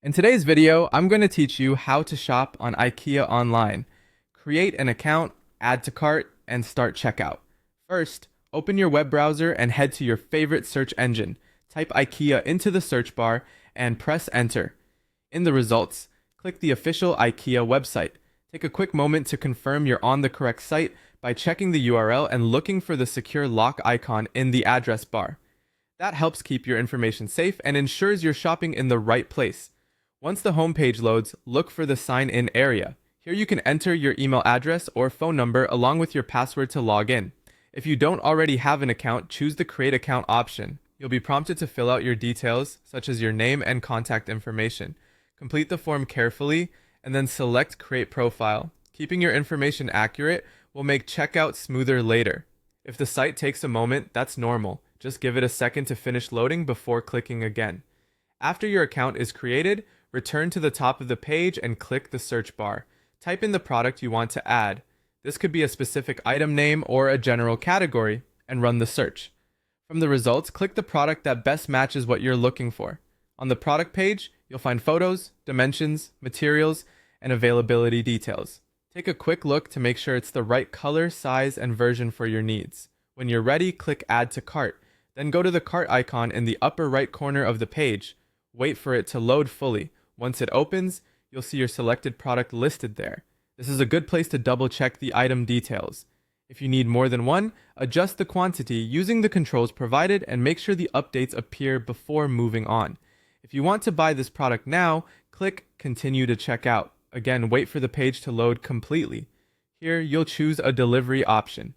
In today's video, I'm going to teach you how to shop on Ikea online. Create an account, add to cart, and start checkout. First, open your web browser and head to your favorite search engine. Type Ikea into the search bar and press enter. In the results, click the official Ikea website. Take a quick moment to confirm you're on the correct site by checking the URL and looking for the secure lock icon in the address bar. That helps keep your information safe and ensures you're shopping in the right place. Once the homepage loads, look for the sign in area. Here you can enter your email address or phone number along with your password to log in. If you don't already have an account, choose the create account option. You'll be prompted to fill out your details, such as your name and contact information. Complete the form carefully and then select create profile. Keeping your information accurate will make checkout smoother later. If the site takes a moment, that's normal. Just give it a second to finish loading before clicking again. After your account is created, return to the top of the page and click the search bar. Type in the product you want to add. This could be a specific item name or a general category, and run the search. From the results, click the product that best matches what you're looking for. On the product page, you'll find photos, dimensions, materials, and availability details. Take a quick look to make sure it's the right color, size, and version for your needs. When you're ready, click Add to Cart. Then go to the cart icon in the upper right corner of the page. Wait for it to load fully. Once it opens, you'll see your selected product listed there. This is a good place to double check the item details. If you need more than one, adjust the quantity using the controls provided and make sure the updates appear before moving on. If you want to buy this product now, click Continue to Checkout. Again, wait for the page to load completely. Here, you'll choose a delivery option.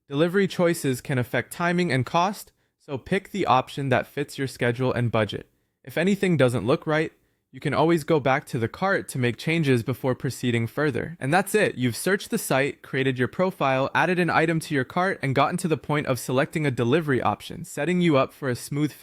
Delivery choices can affect timing and cost, so pick the option that fits your schedule and budget. If anything doesn't look right, you can always go back to the cart to make changes before proceeding further. And that's it. You've searched the site, created your profile, added an item to your cart, and gotten to the point of selecting a delivery option, setting you up for a smooth finish.